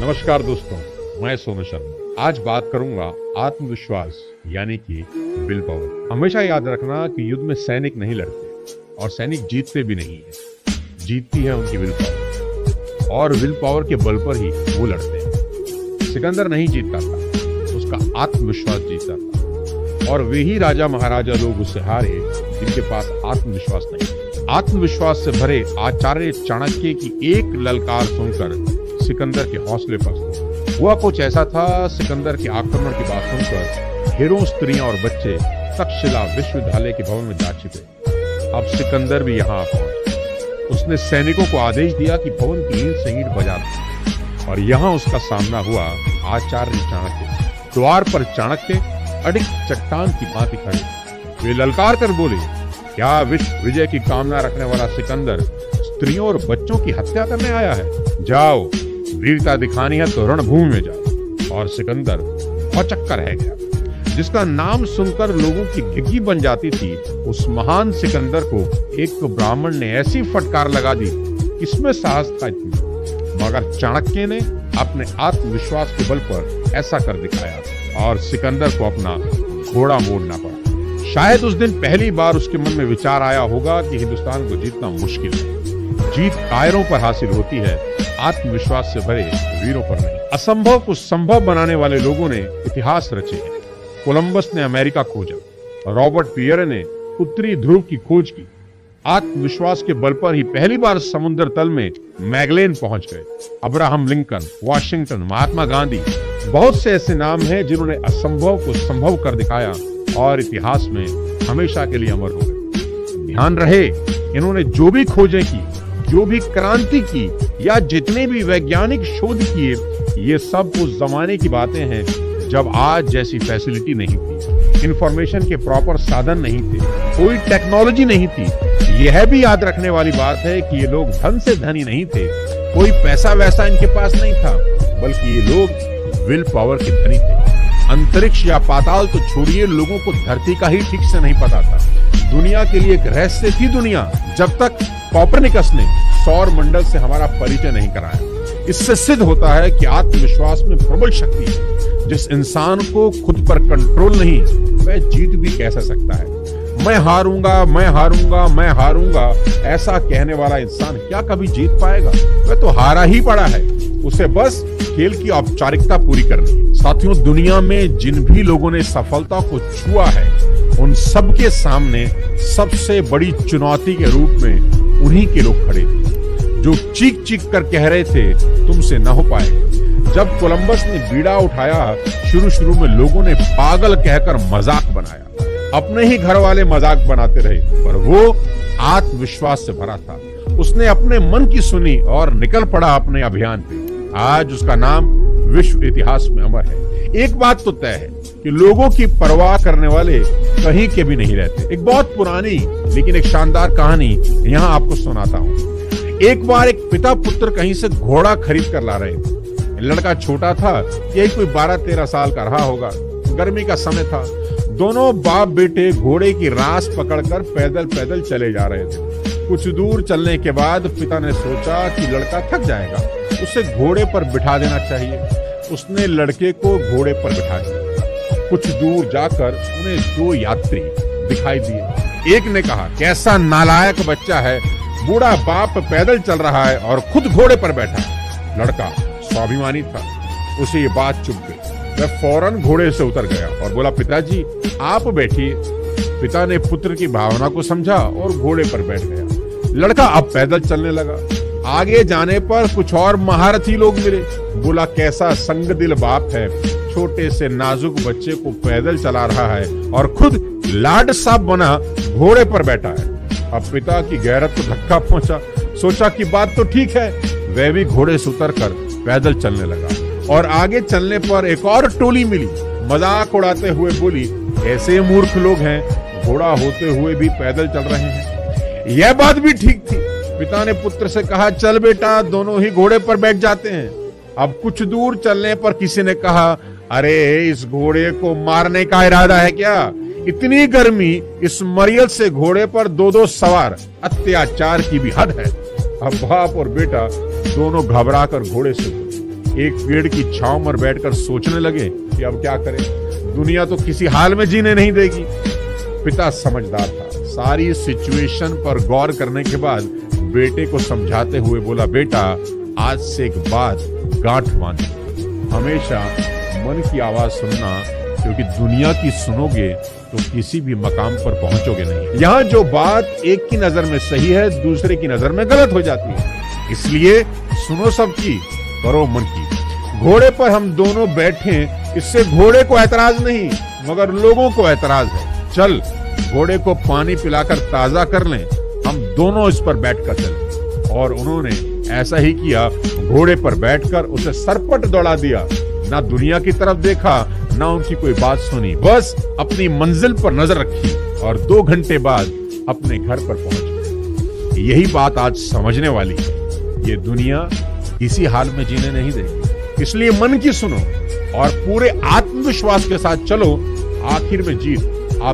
नमस्कार दोस्तों, मैं सोनू शर्मा। आज बात करूंगा आत्मविश्वास यानी कि विल पावर। हमेशा याद रखना कि युद्ध में सैनिक नहीं लड़ते और सैनिक जीतते भी नहीं है, जीतती है उनकी विल पावर, और विल पावर के बल पर ही वो लड़ते हैं। सिकंदर नहीं जीतता था, उसका आत्मविश्वास जीता था, और वे ही राजा महाराजा लोग उससे हारे जिनके पास आत्मविश्वास नहीं। आत्मविश्वास से भरे आचार्य चाणक्य की एक ललकार सुनकर सिकंदर के हौसले पस्त हुआ कुछ ऐसा था। सिकंदर के आक्रमण की बात सुनकर ढेरों स्त्रियां और बच्चे तक्षशिला विश्वविद्यालय के भवन में जा चुके। अब सिकंदर भी यहाँ पहुंचा। उसने सैनिकों को आदेश दिया कि भवन की ईंट से ईंट बजा दें, और यहाँ उसका सामना हुआ आचार्य चाणक्य। द्वार पर चाणक्य अडिग चट्टान की भांति खड़े। वे ललकार कर बोले, क्या विश्व विजय की कामना रखने वाला सिकंदर स्त्रियों और बच्चों की हत्या करने आया है? जाओ, वीरता दिखानी है तो रणभूमि में जाओ। और सिकंदर भौचक्का रह गया। जिसका नाम सुनकर लोगों की घिघी बन जाती थी, उस महान सिकंदर को एक ब्राह्मण ने ऐसी फटकार लगा दी, किसमें साहस था इतना। मगर चाणक्य ने अपने आत्मविश्वास के बल पर ऐसा कर दिखाया और सिकंदर को अपना घोड़ा मोड़ना पड़ा। शायद उस दिन पहली बार उसके मन में विचार आया होगा कि हिंदुस्तान को जीतना मुश्किल है। जीत कायरों पर हासिल होती है, आत्मविश्वास से भरे वीरों पर नहीं। असंभव को संभव बनाने वाले लोगों ने इतिहास रचे हैं। कोलंबस ने अमेरिका खोजा, रॉबर्ट पियरे ने उत्तरी ध्रुव की खोज की। आत्मविश्वास के बल पर ही पहली बार समुद्र तल में मैगलेन पहुंच गए। Abraham Lincoln, Washington, Mahatma Gandhi, बहुत से ऐसे नाम हैं जिन्होंने असंभव को संभव कर दिखाया और इतिहास में हमेशा के लिए अमर हो गए। ध्यान रहे, इन्होंने जो भी खोजें की, जो भी क्रांति की, या जितने भी वैज्ञानिक शोध किए, ये सब उस जमाने की बातें हैं जब आज जैसी फैसिलिटी नहीं थी, इंफॉर्मेशन के प्रॉपर साधन नहीं थे, कोई टेक्नोलॉजी नहीं थी। यह भी याद रखने वाली बात है कि ये लोग धन से धनी नहीं थे, कोई पैसा वैसा इनके पास नहीं था, बल्कि ये लोग विल पावर के धनी थे। अंतरिक्ष या पाताल तो छोड़िए, लोगों को धरती का ही ठीक से नहीं पता था। दुनिया के लिए एक रहस्य थी दुनिया, जब तक कोपरनिकस ने सौर मंडल से हमारा परिचय नहीं कराया। इससे सिद्ध होता है कि आत्मविश्वास में प्रबल शक्ति है। जिस इंसान को खुद पर कंट्रोल नहीं, वह जीत भी कैसे सकता है। मैं हारूंगा, मैं हारूंगा, मैं हारूंगा, ऐसा कहने वाला इंसान क्या कभी जीत पाएगा? वह तो हारा ही पड़ा है, उसे बस खेल की औपचारिकता पूरी करनी है। साथियों, दुनिया में जिन भी लोगों ने सफलता को छुआ है, उन सबके सामने सबसे बड़ी चुनौती के रूप में उन्हीं के लोग खड़े थे, जो चीख चीख कर कह रहे थे, तुमसे न हो पाएगा। जब कोलंबस ने बीड़ा उठाया, शुरू में लोगों ने पागल कहकर मजाक बनाया। अपने ही घर वाले मजाक बनाते रहे, पर वो आत्मविश्वास से भरा था। उसने अपने मन की सुनी और निकल पड़ा अपने अभियान पे। आज उसका नाम विश्व इतिहास में अमर है। एक बात तो तय है कि लोगों की परवाह करने वाले कहीं के भी नहीं रहते। एक बहुत पुरानी लेकिन एक शानदार कहानी यहाँ आपको सुनाता हूँ। एक बार एक पिता पुत्र कहीं से घोड़ा खरीद कर ला रहे थे। लड़का छोटा था, यही कोई 12-13 साल का रहा होगा। गर्मी का समय था। दोनों बाप बेटे घोड़े की रास पकड़कर पैदल पैदल चले जा रहे थे। कुछ दूर चलने के बाद पिता ने सोचा कि लड़का थक जाएगा, उसे घोड़े पर बिठा देना चाहिए। उसने लड़के को घोड़े पर बिठा दिया। कुछ दूर जाकर उन्हें 2 यात्री दिखाई दिए। एक ने कहा, कैसा नालायक बच्चा है, बूढ़ा बाप पैदल चल रहा है और खुद घोड़े पर बैठा है। लड़का स्वाभिमानी था, उसे ये बात चुभ गई। वह फौरन घोड़े से उतर गया और बोला, पिताजी आप बैठिए। पिता ने पुत्र की भावना को समझा और घोड़े पर बैठ गया। लड़का अब पैदल चलने लगा। आगे जाने पर कुछ और महारथी लोग मिले। बोला, कैसा संग दिल बाप है, छोटे से नाजुक बच्चे को पैदल चला रहा है और खुद लाड साहब बना घोड़े पर बैठा है। अब पिता की गैरत को धक्का पहुंचा। सोचा कि बात तो ठीक है। वह भी घोड़े से उतरकर पैदल चलने लगा और आगे चलने पर एक और टोली मिली। मजाक उड़ाते हुए बोली, ऐसे मूर्ख लोग हैं, घोड़ा होते हुए भी पैदल चल रहे हैं। यह बात भी ठीक थी। पिता ने पुत्र से कहा, चल बेटा, दोनों ही घोड़े पर बैठ जाते हैं। अब कुछ दूर चलने पर किसी ने कहा, अरे इस घोड़े को मारने का इरादा है क्या? इतनी गर्मी, इस मरियल से घोड़े पर 2-2 सवार, अत्याचार की भी हद है। अब बाप और बेटा दोनों घबराकर घोड़े से उतरे। एक पेड़ की छांव में बैठकर सोचने लगे कि अब क्या करें, दुनिया तो किसी हाल में जीने नहीं देगी। पिता समझदार था, सारी सिचुएशन पर गौर करने के बाद बेटे को समझाते हुए बोला, बेटा आज से एक बात गांठ बांध, हमेशा मन की आवाज सुनना, क्योंकि दुनिया की सुनोगे तो किसी भी मकाम पर पहुंचोगे नहीं। यहाँ जो बात एक की नजर में सही है, दूसरे की नजर में गलत हो जाती है। इसलिए सुनो सबकी, करो मन की। घोड़े पर हम दोनों बैठे, इससे घोड़े को ऐतराज नहीं मगर लोगों को ऐतराज है। चल घोड़े को पानी पिलाकर ताजा कर लें, हम दोनों इस पर बैठकर चले। और उन्होंने ऐसा ही किया। घोड़े पर बैठकर उसे सरपट दौड़ा दिया, ना दुनिया की तरफ देखा, ना उनकी कोई बात सुनी, बस अपनी मंजिल पर नजर रखी और 2 घंटे बाद अपने घर पर पहुंच गए। यही बात आज समझने वाली है, ये दुनिया किसी हाल में जीने नहीं देगी। इसलिए मन की सुनो और पूरे आत्मविश्वास के साथ चलो, आखिर में जीत